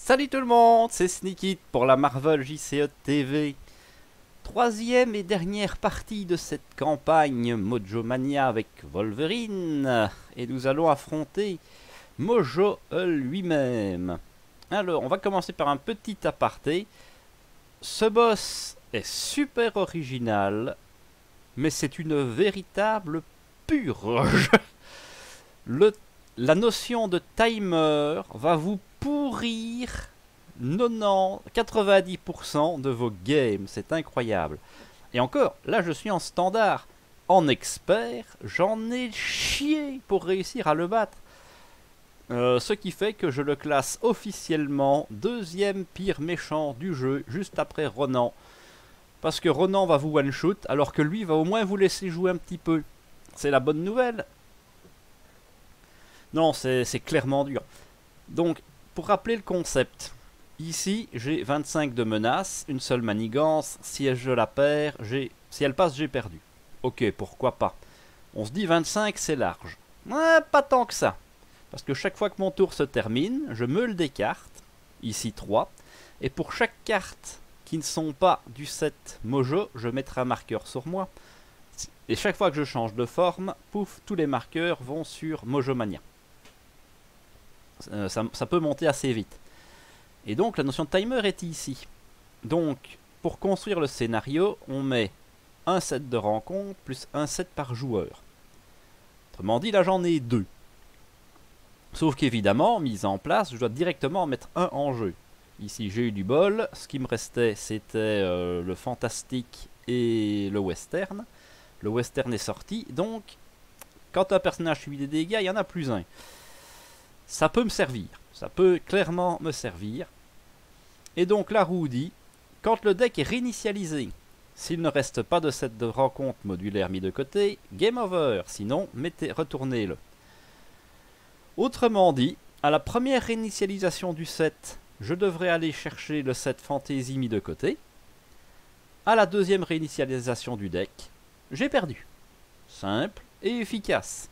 Salut tout le monde, c'est Sneakit pour la Marvel JCE TV. Troisième et dernière partie de cette campagne Mojo Mania avec Wolverine. Et nous allons affronter Mojo lui-même. Alors, on va commencer par un petit aparté. Ce boss est super original, mais c'est une véritable purge. La notion de timer va vous pourrir 90-90% de vos games. C'est incroyable. Et encore, là je suis en standard. En expert, j'en ai chié pour réussir à le battre. Ce qui fait que je le classe officiellement deuxième pire méchant du jeu, juste après Ronan. Parce que Ronan va vous one-shoot, alors que lui va au moins vous laisser jouer un petit peu. C'est la bonne nouvelle. Non, c'est clairement dur. Donc, pour rappeler le concept, ici j'ai 25 de menaces, une seule manigance, si je la perds, si elle passe, j'ai perdu. Ok, pourquoi pas. On se dit 25, c'est large. Ouais, pas tant que ça. Parce que chaque fois que mon tour se termine, je meule des cartes, ici 3, et pour chaque carte qui ne sont pas du set Mojo, je mettrai un marqueur sur moi. Et chaque fois que je change de forme, pouf, tous les marqueurs vont sur Mojo Mania. Ça peut monter assez vite. Et donc la notion de timer est ici. Donc pour construire le scénario, on met un set de rencontres plus un set par joueur. Autrement dit, là j'en ai deux. Sauf qu'évidemment, mise en place, je dois directement en mettre un en jeu. Ici j'ai eu du bol, ce qui me restait c'était le fantastique et le western. Le western est sorti, donc quand un personnage subit des dégâts, il y en a plus un. Ça peut me servir, ça peut clairement me servir. Et donc la roue dit, quand le deck est réinitialisé, s'il ne reste pas de set de rencontre modulaire mis de côté, game over, sinon retournez-le. Autrement dit, à la première réinitialisation du set, je devrais aller chercher le set fantasy mis de côté. À la deuxième réinitialisation du deck, j'ai perdu. Simple et efficace.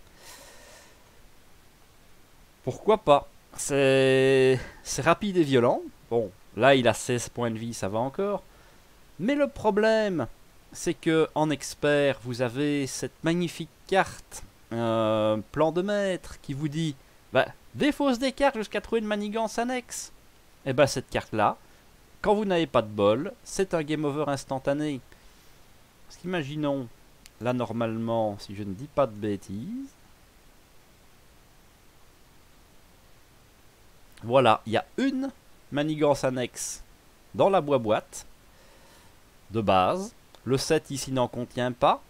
Pourquoi pas? C'est rapide et violent. Bon, là il a 16 points de vie, ça va encore. Mais le problème, c'est que en expert, vous avez cette magnifique carte, plan de maître, qui vous dit bah, défausse des cartes jusqu'à trouver une manigance annexe. Et bah cette carte-là, quand vous n'avez pas de bol, c'est un game over instantané. Parce qu'imaginons, là normalement, si je ne dis pas de bêtises, voilà, il y a une manigance annexe dans la boîte de base. Le set ici n'en contient pas.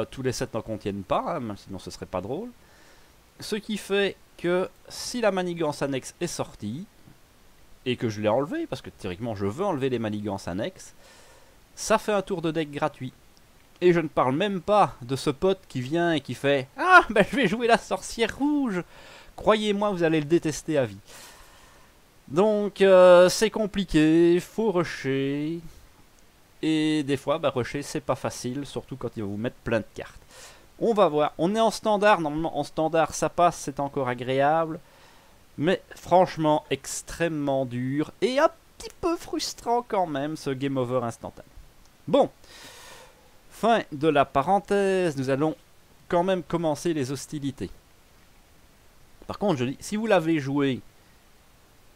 Tous les sets n'en contiennent pas, hein, sinon ce serait pas drôle. Ce qui fait que si la manigance annexe est sortie, et que je l'ai enlevée, parce que théoriquement je veux enlever les manigances annexes, ça fait un tour de deck gratuit. Et je ne parle même pas de ce pote qui vient et qui fait « Ah, ben je vais jouer la sorcière rouge !» Croyez-moi, vous allez le détester à vie. Donc c'est compliqué, faut rusher. Et des fois, bah, rusher c'est pas facile, surtout quand il va vous mettre plein de cartes. On va voir, on est en standard, normalement en standard ça passe, c'est encore agréable. Mais franchement, extrêmement dur et un petit peu frustrant quand même ce game over instantané. Bon, fin de la parenthèse, nous allons quand même commencer les hostilités. Par contre, je dis, si vous l'avez joué,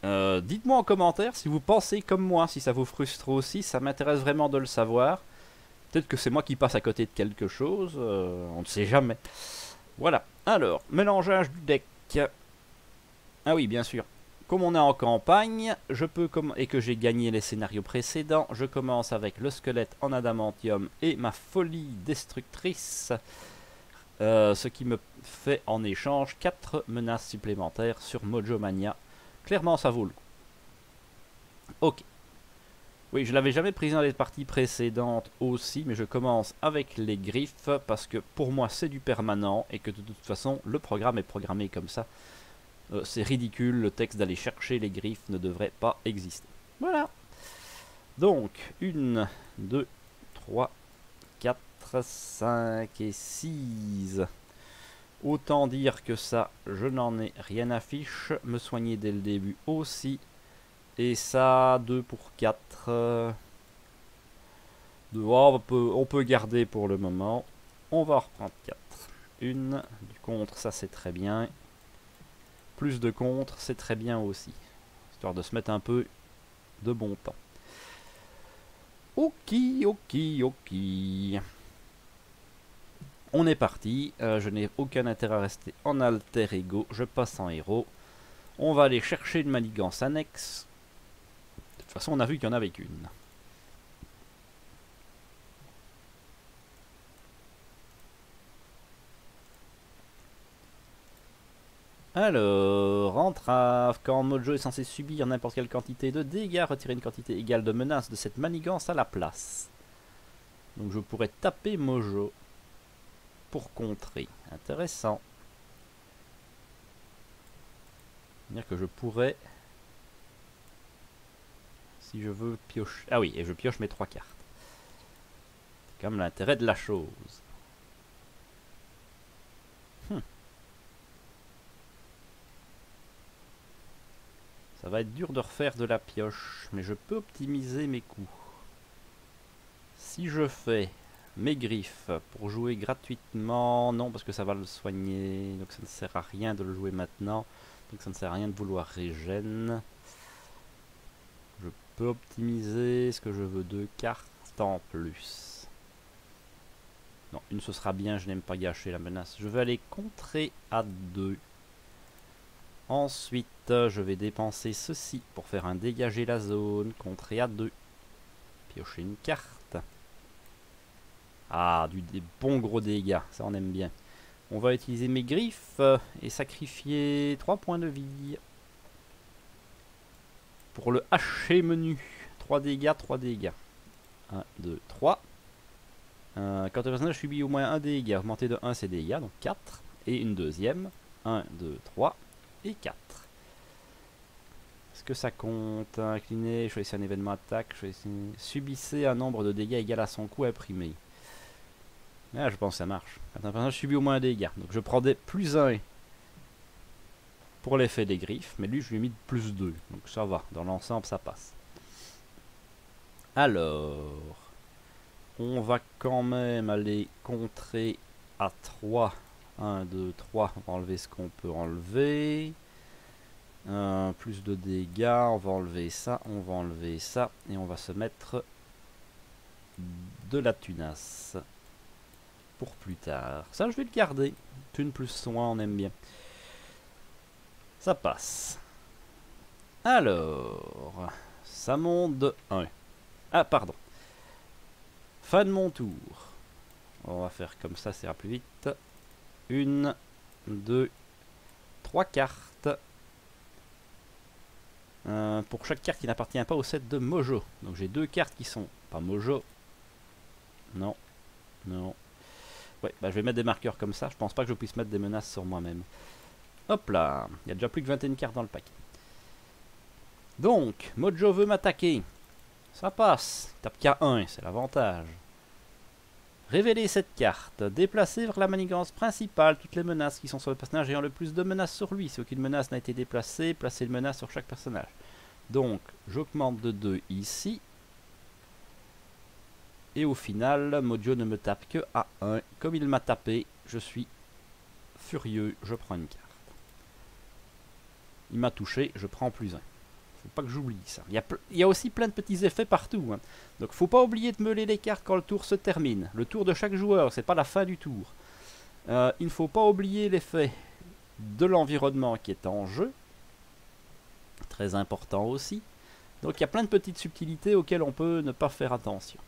dites-moi en commentaire si vous pensez comme moi, si ça vous frustre aussi, ça m'intéresse vraiment de le savoir. Peut-être que c'est moi qui passe à côté de quelque chose, on ne sait jamais. Voilà, alors, mélangeage du deck. Ah oui, bien sûr. Comme on est en campagne, et que j'ai gagné les scénarios précédents, je commence avec le squelette en adamantium et ma folie destructrice. Ce qui me fait en échange 4 menaces supplémentaires sur Mojo Mania. Clairement, ça vaut le coup. Ok. Oui, je l'avais jamais pris dans les parties précédentes aussi, mais je commence avec les griffes parce que pour moi c'est du permanent et que de toute façon le programme est programmé comme ça. C'est ridicule, le texte d'aller chercher les griffes ne devrait pas exister. Voilà. Donc, 1, 2, 3, 4, 5 et 6. Autant dire que ça, je n'en ai rien à fiche. Me soigner dès le début aussi. Et ça, 2 pour 4. Oh, on peut garder pour le moment. On va reprendre 4. Une, du contre, ça c'est très bien. Plus de contre, c'est très bien aussi. Histoire de se mettre un peu de bon temps. Ok. On est parti. Je n'ai aucun intérêt à rester en alter ego. Je passe en héros. On va aller chercher une manigance annexe. De toute façon, on a vu qu'il y en avait qu'une. Alors, entrave. Quand Mojo est censé subir n'importe quelle quantité de dégâts, retirer une quantité égale de menace de cette manigance à la place. Donc je pourrais taper Mojo pour contrer. Intéressant. C'est-à-dire que je pourrais, si je veux piocher... Ah oui, et je pioche mes 3 cartes. C'est comme l'intérêt de la chose. Ça va être dur de refaire de la pioche, mais je peux optimiser mes coups. Si je fais mes griffes pour jouer gratuitement, non parce que ça va le soigner, donc ça ne sert à rien de le jouer maintenant, donc ça ne sert à rien de vouloir régène. Je peux optimiser ce que je veux, 2 cartes en plus. Non, une ce sera bien, je n'aime pas gâcher la menace. Je vais aller contrer à 2. Ensuite, je vais dépenser ceci pour faire un dégager la zone, contrer à 2. Piocher une carte. Ah, des bons gros dégâts, ça on aime bien. On va utiliser mes griffes et sacrifier 3 points de vie. Pour le hacher menu. 3 dégâts, 3 dégâts. 1, 2, 3. Quand le personnage subit au moins un dégât, augmenté de 1 ses dégâts, donc 4. Et une deuxième. 1, 2, 3 et 4. Est-ce que ça compte? Incliné, choisissez un événement attaque, subissez un nombre de dégâts égal à son coût imprimé. Ah, je pense que ça marche. Quand un personnage subit au moins un dégât. Donc je prends des plus 1 pour l'effet des griffes, mais lui je lui ai mis de plus 2. Donc ça va, dans l'ensemble ça passe. Alors, on va quand même aller contrer à 3. 1, 2, 3, on va enlever ce qu'on peut enlever. Plus de dégâts, on va enlever ça, on va enlever ça. Et on va se mettre de la tunasse pour plus tard. Ça je vais le garder. Thune plus soin, on aime bien. Ça passe. Alors, ça monte de 1. Ah, pardon. Fin de mon tour. On va faire comme ça, ça ira plus vite. 1, 2, 3 cartes. Pour chaque carte qui n'appartient pas au set de Mojo. Donc j'ai 2 cartes qui sont pas Mojo. Non. Non. Ouais, bah je vais mettre des marqueurs comme ça. Je pense pas que je puisse mettre des menaces sur moi-même. Hop là. Il y a déjà plus que 21 cartes dans le paquet. Donc, Mojo veut m'attaquer. Ça passe. Tape K1, c'est l'avantage. Révélez cette carte. Déplacez vers la manigance principale toutes les menaces qui sont sur le personnage ayant le plus de menaces sur lui. Si aucune menace n'a été déplacée, placez une menace sur chaque personnage. Donc, j'augmente de 2 ici. Et au final, Mojo ne me tape que à 1. Comme il m'a tapé, je suis furieux. Je prends une carte. Il m'a touché, je prends plus 1. Faut pas que j'oublie ça. Il y a aussi plein de petits effets partout. Hein. Donc faut pas oublier de meuler les cartes quand le tour se termine. Le tour de chaque joueur, c'est pas la fin du tour. Il ne faut pas oublier l'effet de l'environnement qui est en jeu. Très important aussi. Donc il y a plein de petites subtilités auxquelles on peut ne pas faire attention.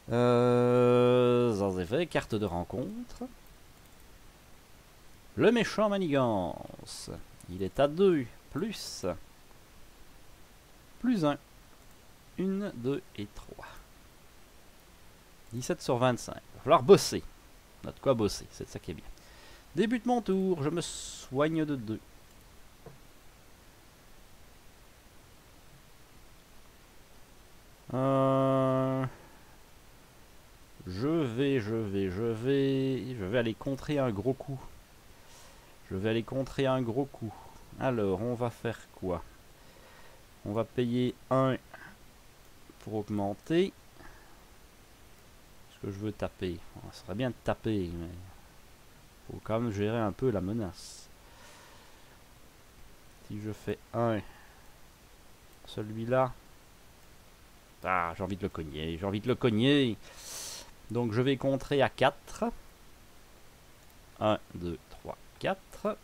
Sans effet, carte de rencontre. Le méchant manigance. Il est à 2, plus 1. 1, 2 et 3. 17 sur 25. Il va falloir bosser. On a de quoi bosser, c'est ça qui est bien. Débute mon tour, je me soigne de 2. Je vais aller contrer un gros coup. Alors, on va faire quoi? On va payer 1 pour augmenter. Est-ce que je veux taper? Bon, ça serait bien de taper, mais faut quand même gérer un peu la menace. Si je fais 1, celui-là... Ah, j'ai envie de le cogner, j'ai envie de le cogner. Donc je vais contrer à 4. 1, 2, 3, 4.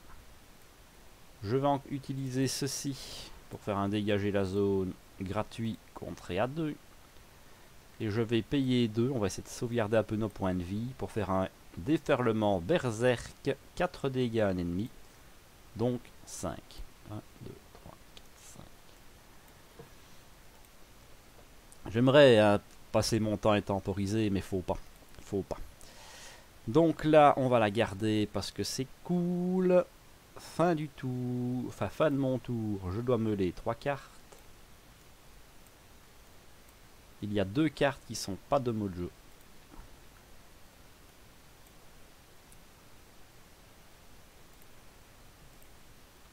Je vais utiliser ceci pour faire un dégager la zone gratuit contré à 2. Et je vais payer 2. On va essayer de sauvegarder un peu nos points de vie pour faire un déferlement berserk. 4 dégâts à un ennemi. Donc 5. 1, 2, 3, 4, 5. J'aimerais passer mon temps et temporiser, mais faut pas. Faut pas. Donc là, on va la garder parce que c'est cool. Fin du tour. Enfin, fin de mon tour. Je dois meuler 3 cartes. Il y a 2 cartes qui sont pas de mojo.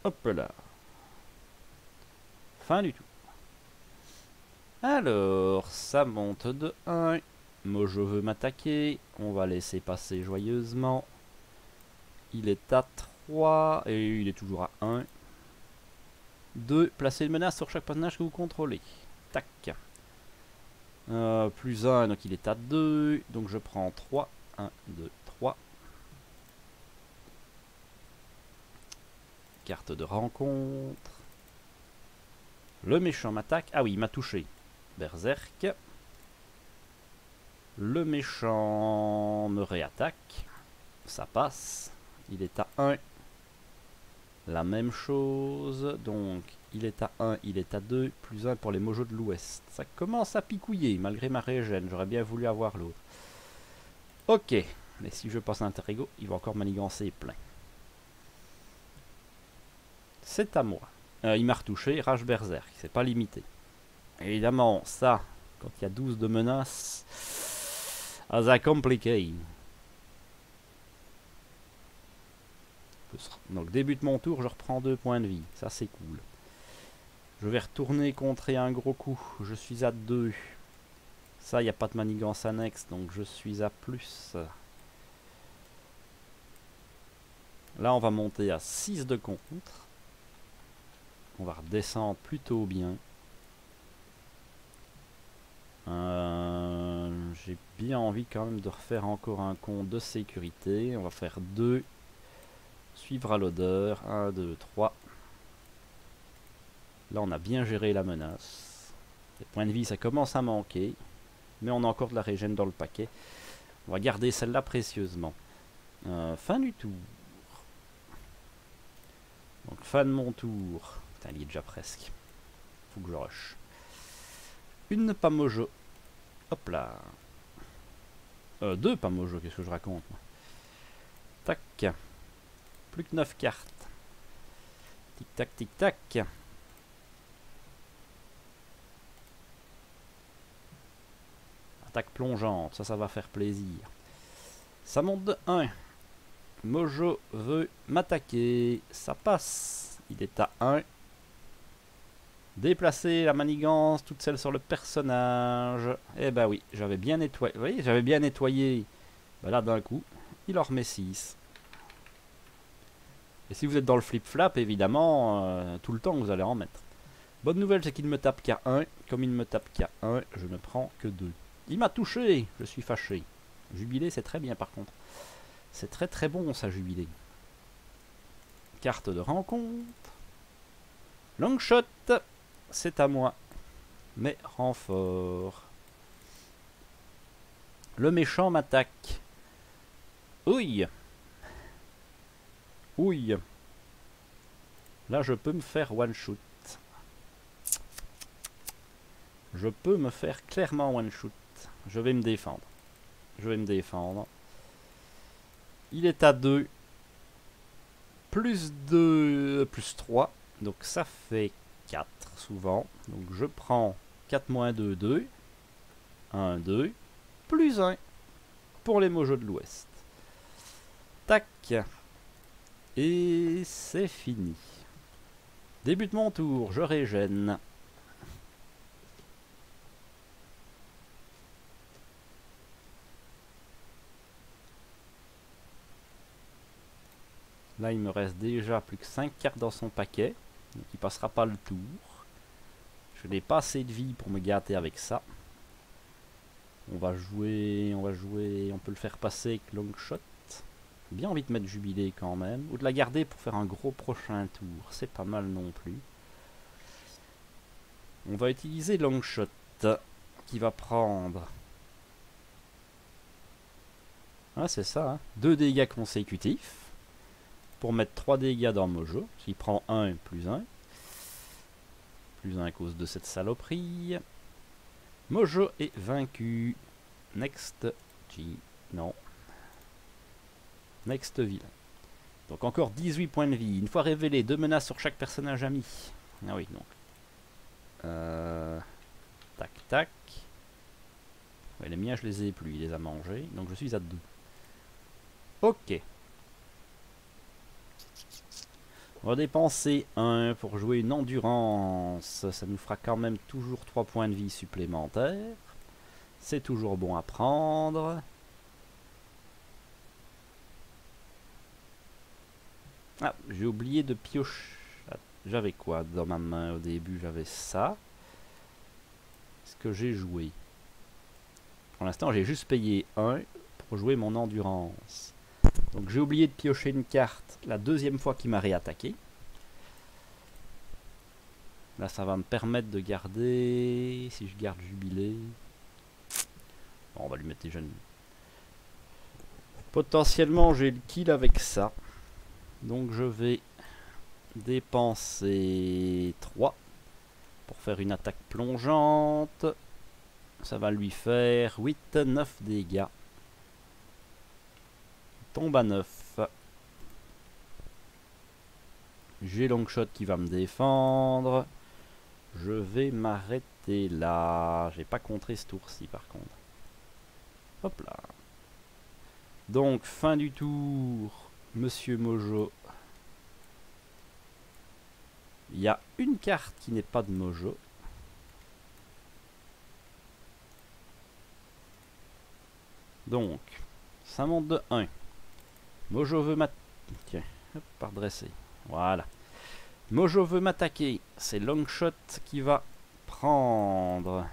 Hop là. Fin du tour. Alors, ça monte de 1. Mojo veut m'attaquer. On va laisser passer joyeusement. Il est à 3. Et il est toujours à 1. 2. Placez une menace sur chaque personnage que vous contrôlez. Tac. Plus 1, donc il est à 2. Donc je prends 3. 1, 2, 3. Carte de rencontre. Le méchant m'attaque. Ah oui, il m'a touché. Berserk. Le méchant me réattaque. Ça passe. Il est à 1. La même chose. Donc, il est à 1, il est à 2. Plus 1 pour les mojos de l'ouest. Ça commence à picouiller, malgré ma régène. J'aurais bien voulu avoir l'autre. Ok. Mais si je passe un interrégo, il va encore manigancer plein. C'est à moi. Il m'a retouché. Rage berserk. C'est pas limité. Évidemment, ça, quand il y a 12 de menaces, c'est compliqué. Donc début de mon tour, je reprends 2 points de vie. Ça c'est cool. Je vais retourner contrer un gros coup. Je suis à 2. Ça, il n'y a pas de manigance annexe, donc je suis à plus. Là, on va monter à 6 de contre. On va redescendre plutôt bien. J'ai bien envie quand même de refaire encore un compte de sécurité. On va faire 2. Suivre à l'odeur. 1, 2, 3. Là, on a bien géré la menace. Les points de vie, ça commence à manquer. Mais on a encore de la régène dans le paquet. On va garder celle-là précieusement. Fin du tour. Donc, fin de mon tour. Putain, il y est déjà presque. Faut que je rush. Une Pamojo. Hop là. 2 Pamojo, qu'est-ce que je raconte moi. Tac. Plus que 9 cartes. Tic tac, tic tac. Attaque plongeante, ça va faire plaisir. Ça monte de 1. Mojo veut m'attaquer. Ça passe. Il est à 1. Déplacer la manigance, toutes celles sur le personnage. Eh ben oui, j'avais bien nettoyé. Vous voyez, j'avais bien nettoyé. Ben là, d'un coup, il en remet 6. Et si vous êtes dans le flip-flap, évidemment, tout le temps, vous allez en mettre. Bonne nouvelle, c'est qu'il ne me tape qu'à 1. Comme il ne me tape qu'à 1, je ne prends que 2. Il m'a touché. Je suis fâché. Jubilé, c'est très bien par contre. C'est très très bon ça, jubilé. Carte de rencontre. Longshot. C'est à moi. Mais renfort. Le méchant m'attaque. Ouille. Ouille. Là, je peux me faire one shoot. Je peux me faire clairement one shoot. Je vais me défendre. Je vais me défendre. Il est à 2. Plus 2, plus 3. Donc ça fait 4 souvent. Donc je prends 4 moins 2, 2. 1, 2. Plus 1. Pour les mojos de l'ouest. Tac. Et c'est fini. Début de mon tour, je régène. Là, il me reste déjà plus que 5 cartes dans son paquet. Donc il passera pas le tour. Je n'ai pas assez de vie pour me gâter avec ça. On va jouer, on peut le faire passer avec Longshot. Bien envie de mettre Jubilé quand même. Ou de la garder pour faire un gros prochain tour. C'est pas mal non plus. On va utiliser Longshot qui va prendre... Ah c'est ça, hein. 2 dégâts consécutifs. Pour mettre 3 dégâts dans Mojo. Qui prend 1 plus 1. Plus 1 à cause de cette saloperie. Mojo est vaincu. Next G. Non. Next villain. Donc encore 18 points de vie. Une fois révélé, 2 menaces sur chaque personnage ami. Ah oui, donc. Tac, tac. Ouais, les miens, je les ai plus. Il les a mangés. Donc je suis à 2. Ok. On va dépenser 1 pour jouer une endurance. Ça nous fera quand même toujours 3 points de vie supplémentaires. C'est toujours bon à prendre. Ah, j'ai oublié de piocher. J'avais quoi dans ma main au début? J'avais ça. Ce que j'ai joué. Pour l'instant, j'ai juste payé 1 pour jouer mon endurance. Donc j'ai oublié de piocher une carte la deuxième fois qu'il m'a réattaqué. Là, ça va me permettre de garder... Si je garde Jubilé... Bon, on va lui mettre des jeunes. Potentiellement, j'ai le kill avec ça. Donc je vais dépenser 3 pour faire une attaque plongeante. Ça va lui faire 8-9 dégâts. Il tombe à 9. J'ai Longshot qui va me défendre. Je vais m'arrêter là. J'ai pas contré ce tour-ci par contre. Hop là. Donc fin du tour. Monsieur Mojo. Il y a une carte qui n'est pas de Mojo. Donc, ça monte de 1. Mojo veut m'attaquer. Tiens, hop, par dresser. Voilà. Mojo veut m'attaquer. C'est Longshot qui va prendre.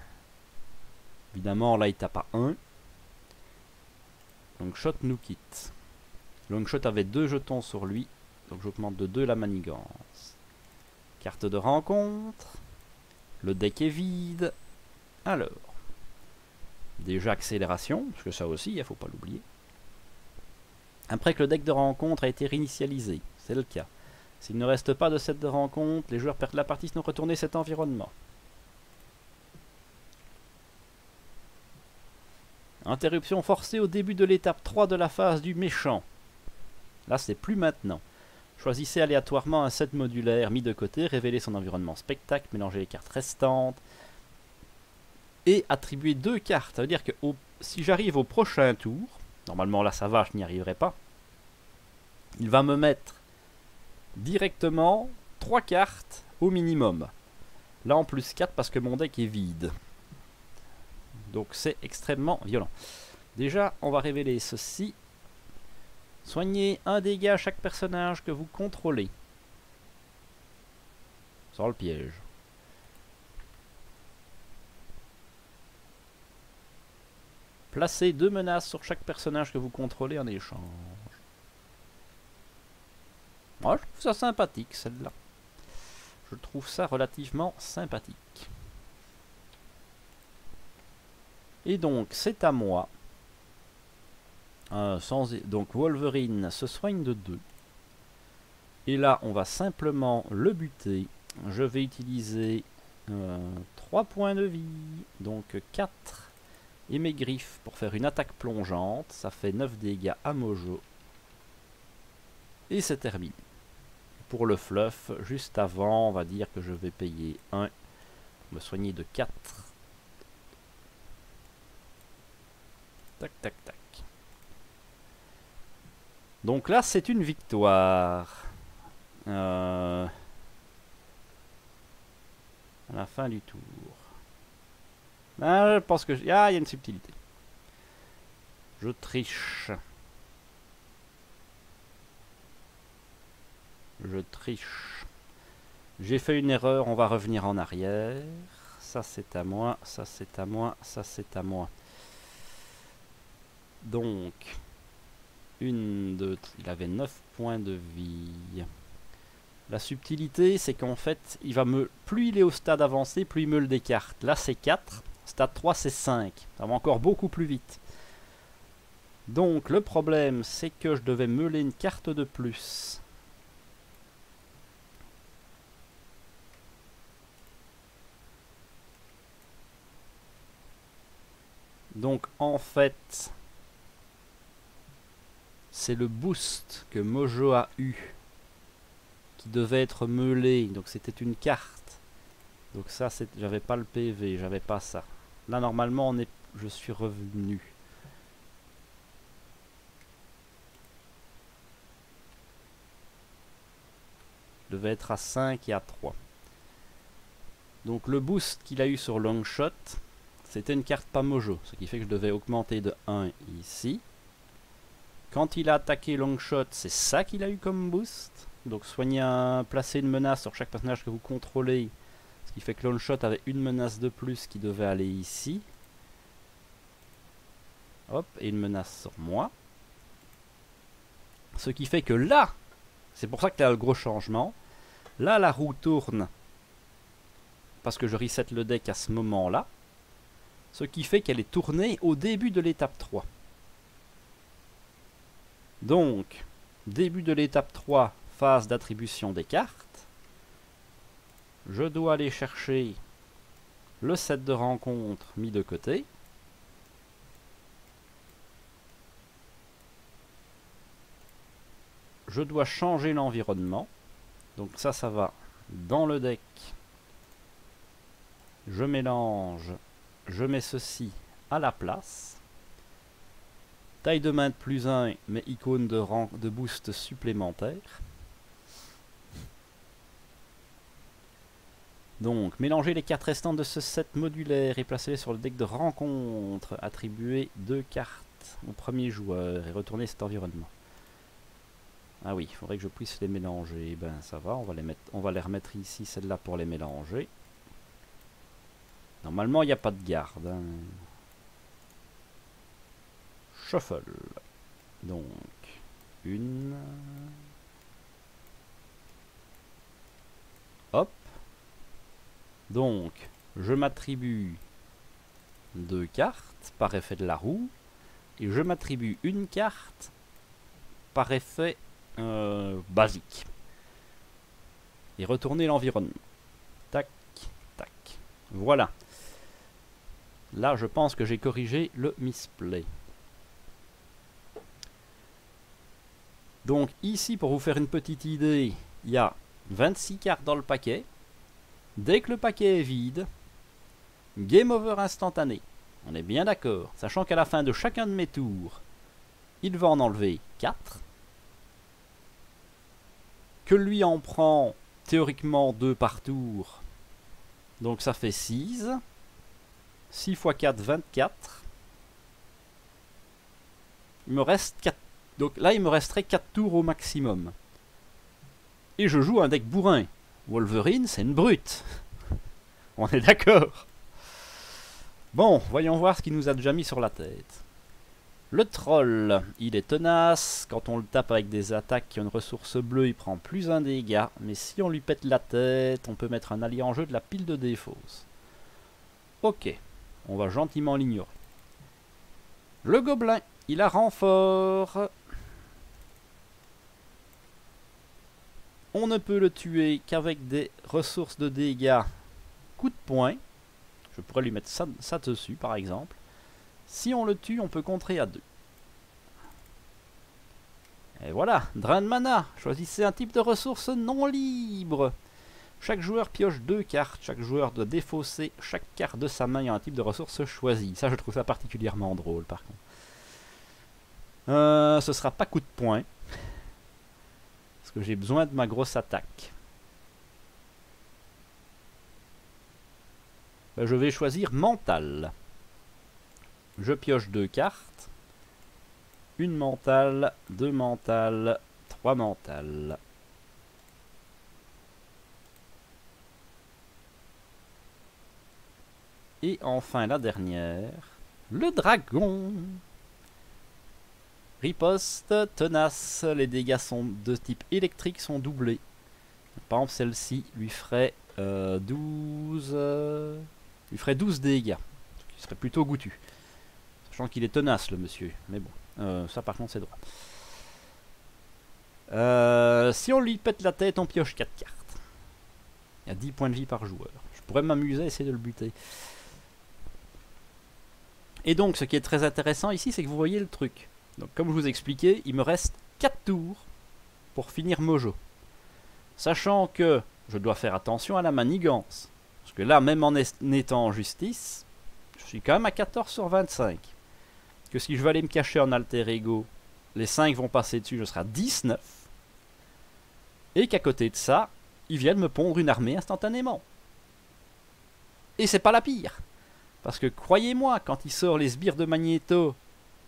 Évidemment, là, il tape à 1. Longshot nous quitte. Longshot avait 2 jetons sur lui. Donc, j'augmente de 2 la manigance. Carte de rencontre. Le deck est vide. Alors. Déjà accélération, parce que ça aussi, il ne faut pas l'oublier. Après que le deck de rencontre a été réinitialisé, c'est le cas. S'il ne reste pas de set de rencontre, les joueurs perdent la partie sinon retourner cet environnement. Interruption forcée au début de l'étape 3 de la phase du méchant. Là, c'est plus maintenant. Choisissez aléatoirement un set modulaire mis de côté, révélez son environnement spectacle, mélangez les cartes restantes. Et attribuer 2 cartes. Ça veut dire que si j'arrive au prochain tour, normalement là ça va, je n'y arriverai pas. Il va me mettre directement 3 cartes au minimum. Là en plus 4 parce que mon deck est vide. Donc c'est extrêmement violent. Déjà, on va révéler ceci. Soignez 1 dégât à chaque personnage que vous contrôlez. Sans le piège. Placez 2 menaces sur chaque personnage que vous contrôlez en échange. Moi, je trouve ça sympathique, celle-là. Je trouve ça relativement sympathique. Et donc, c'est à moi. Donc, Wolverine se soigne de 2. Et là, on va simplement le buter. Je vais utiliser 3 points de vie. Donc, 4. Et mes griffes pour faire une attaque plongeante. Ça fait 9 dégâts à Mojo. Et c'est terminé. Pour le fluff, juste avant, on va dire que je vais payer 1. Me soigner de 4. Tac, tac, tac. Donc là, c'est une victoire. À la fin du tour. Ah, je pense que... Ah, il y a une subtilité. Je triche. Je triche. J'ai fait une erreur, on va revenir en arrière. Ça c'est à moi, ça c'est à moi, ça c'est à moi. Donc, il avait 9 points de vie. La subtilité, c'est qu'en fait, plus il est au stade avancé, plus il me le décarte. Là c'est 4, stade 3 c'est 5. Ça va encore beaucoup plus vite. Donc le problème, c'est que je devais meuler une carte de plus. Donc en fait, c'est le boost que Mojo a eu qui devait être meulé. Donc c'était une carte. Donc ça, j'avais pas le PV, j'avais pas ça. Là normalement, je suis revenu. Je devais être à 5 et à 3. Donc le boost qu'il a eu sur Longshot, c'était une carte pas Mojo, ce qui fait que je devais augmenter de 1 ici. Quand il a attaqué Longshot, c'est ça qu'il a eu comme boost. Donc placer une menace sur chaque personnage que vous contrôlez, ce qui fait que Longshot avait une menace de plus qui devait aller ici. Hop, et une menace sur moi. Ce qui fait que là, c'est pour ça qu'il y a le gros changement. Là, la roue tourne parce que je reset le deck à ce moment-là. Ce qui fait qu'elle est tournée au début de l'étape 3. Donc, début de l'étape 3, phase d'attribution des cartes. Je dois aller chercher le set de rencontre mis de côté. Je dois changer l'environnement. Donc ça va dans le deck. Je mélange. Je mets ceci à la place. Taille de main de plus 1, mais icône de boost supplémentaire. Donc, mélangez les cartes restantes de ce set modulaire et placez-les sur le deck de rencontre. Attribuez 2 cartes au premier joueur et retournez cet environnement. Ah oui, il faudrait que je puisse les mélanger. Ben ça va, on va les remettre ici, celle-là pour les mélanger. Normalement, il n'y a pas de garde. Hein. Shuffle. Donc, une. Hop. Donc, je m'attribue 2 cartes par effet de la roue. Et je m'attribue une carte par effet basique. Et retourner l'environnement. Tac, tac. Voilà. Là, je pense que j'ai corrigé le misplay. Donc ici, pour vous faire une petite idée, il y a 26 cartes dans le paquet. Dès que le paquet est vide, game over instantané. On est bien d'accord. Sachant qu'à la fin de chacun de mes tours, il va en enlever 4. Que lui en prend théoriquement 2 par tour. Donc ça fait 6. 6 x 4, 24. Il me reste 4. Donc là, il me resterait 4 tours au maximum. Et je joue un deck bourrin. Wolverine, c'est une brute. On est d'accord. Bon, voyons voir ce qu'il nous a déjà mis sur la tête. Le troll, il est tenace. Quand on le tape avec des attaques qui ont une ressource bleue, il prend plus 1 dégât. Mais si on lui pète la tête, on peut mettre un allié en jeu de la pile de défausse. Ok, on va gentiment l'ignorer. Le gobelin, il a renfort. On ne peut le tuer qu'avec des ressources de dégâts coup de poing. Je pourrais lui mettre ça dessus par exemple. Si on le tue, on peut contrer à 2. Et voilà, drain de mana. Choisissez un type de ressource non libre. Chaque joueur pioche 2 cartes. Chaque joueur doit défausser chaque carte de sa main ayant un type de ressource choisi. Ça, je trouve ça particulièrement drôle par contre. Ce sera pas coup de poing. Parce que j'ai besoin de ma grosse attaque. Je vais choisir mental. Je pioche 2 cartes. Une mentale, 2 mentales, 3 mentales. Et enfin la dernière, le dragon. Riposte, tenace, les dégâts sont de type électrique sont doublés. Par exemple celle-ci lui ferait 12 dégâts, ce qui serait plutôt goûtu. Sachant qu'il est tenace le monsieur, mais bon, ça par contre c'est droit. Si on lui pète la tête, on pioche 4 cartes. Il y a 10 points de vie par joueur. Je pourrais m'amuser à essayer de le buter. Et donc ce qui est très intéressant ici, c'est que vous voyez le truc. Donc comme je vous expliquais, il me reste 4 tours pour finir Mojo. Sachant que je dois faire attention à la manigance. Parce que là, même en étant en justice, je suis quand même à 14 sur 25. Que si je vais aller me cacher en alter ego, les 5 vont passer dessus, je serai à 19. Et qu'à côté de ça, ils viennent me pondre une armée instantanément. Et c'est pas la pire. Parce que croyez-moi, quand il sort les sbires de Magneto,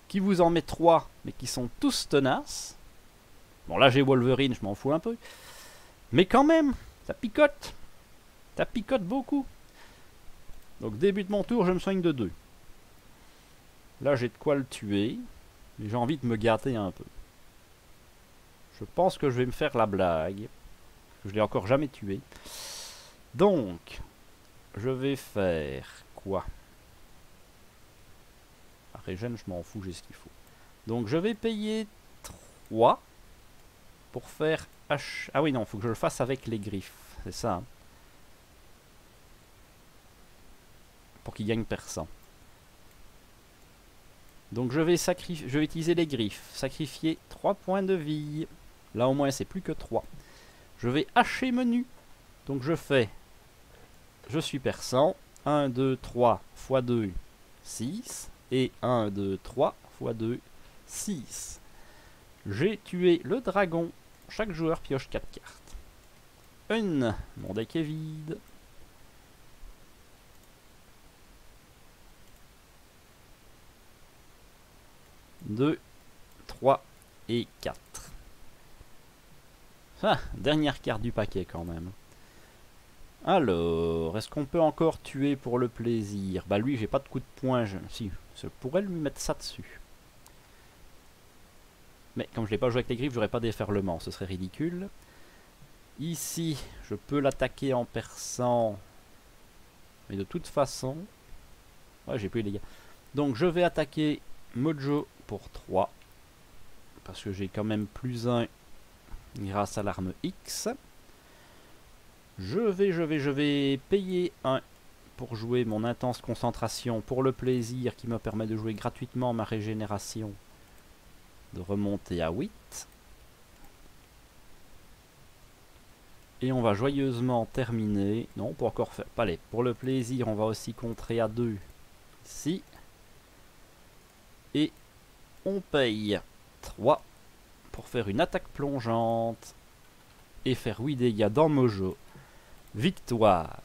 qui vous en met 3, mais qui sont tous tenaces. Bon là j'ai Wolverine, je m'en fous un peu. Mais quand même, ça picote. Ça picote beaucoup. Donc début de mon tour, je me soigne de 2. Là j'ai de quoi le tuer. Mais j'ai envie de me gâter un peu. Je pense que je vais me faire la blague. Je l'ai encore jamais tué. Donc, je vais faire quoi? La régène, je m'en fous, j'ai ce qu'il faut. Donc je vais payer 3 pour faire H. Ah oui, non, il faut que je le fasse avec les griffes. C'est ça. Hein. Pour qu'il gagne perçant. Donc je vais utiliser les griffes. Sacrifier 3 points de vie. Là au moins c'est plus que 3. Je vais hacher menu. Donc je fais. Je suis perçant. 1, 2, 3 x 2, 6. Et 1, 2, 3 x 2, 6. J'ai tué le dragon. Chaque joueur pioche 4 cartes. 1. Mon deck est vide. 2, 3 et 4. Ah, dernière carte du paquet quand même. Alors, est-ce qu'on peut encore tuer pour le plaisir? Bah lui, j'ai pas de coup de poing. Si, je pourrais lui mettre ça dessus. Mais comme je l'ai pas joué avec les griffes, j'aurais pas déferlement, ce serait ridicule. Ici, je peux l'attaquer en perçant. Mais de toute façon... Ouais, j'ai plus les dégâts. Donc je vais attaquer Mojo pour 3. Parce que j'ai quand même plus 1 grâce à l'arme X. Je vais payer 1 pour jouer mon intense concentration pour le plaisir qui me permet de jouer gratuitement ma régénération. De remonter à 8. Et on va joyeusement terminer. Non, pour encore faire. Allez, pour le plaisir, on va aussi contrer à 2 ici. Et on paye 3 pour faire une attaque plongeante et faire 8 dégâts dans Mojo. Victoire.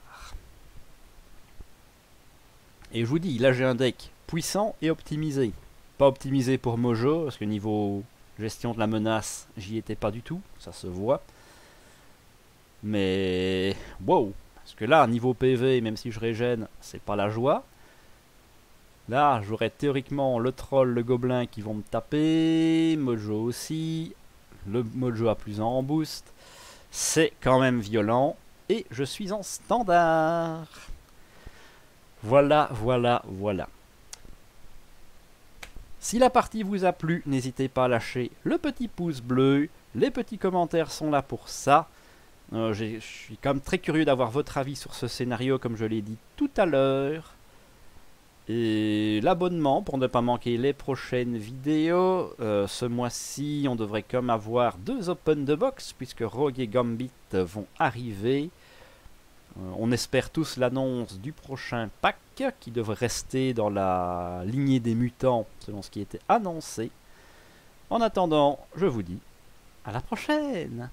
Et je vous dis, là j'ai un deck puissant et optimisé. Pas optimisé pour Mojo, parce que niveau gestion de la menace, j'y étais pas du tout, ça se voit. Mais wow, parce que là, niveau PV, même si je régène, c'est pas la joie. Là, j'aurais théoriquement le troll, le gobelin qui vont me taper, Mojo aussi, le Mojo a plus en boost. C'est quand même violent, et je suis en standard. Voilà. Si la partie vous a plu, n'hésitez pas à lâcher le petit pouce bleu. Les petits commentaires sont là pour ça. Je suis quand même très curieux d'avoir votre avis sur ce scénario, comme je l'ai dit tout à l'heure. Et l'abonnement pour ne pas manquer les prochaines vidéos. Ce mois-ci, on devrait comme avoir 2 open de box, puisque Rogue et Gambit vont arriver. On espère tous l'annonce du prochain pack qui devrait rester dans la lignée des mutants selon ce qui était annoncé. En attendant, je vous dis à la prochaine!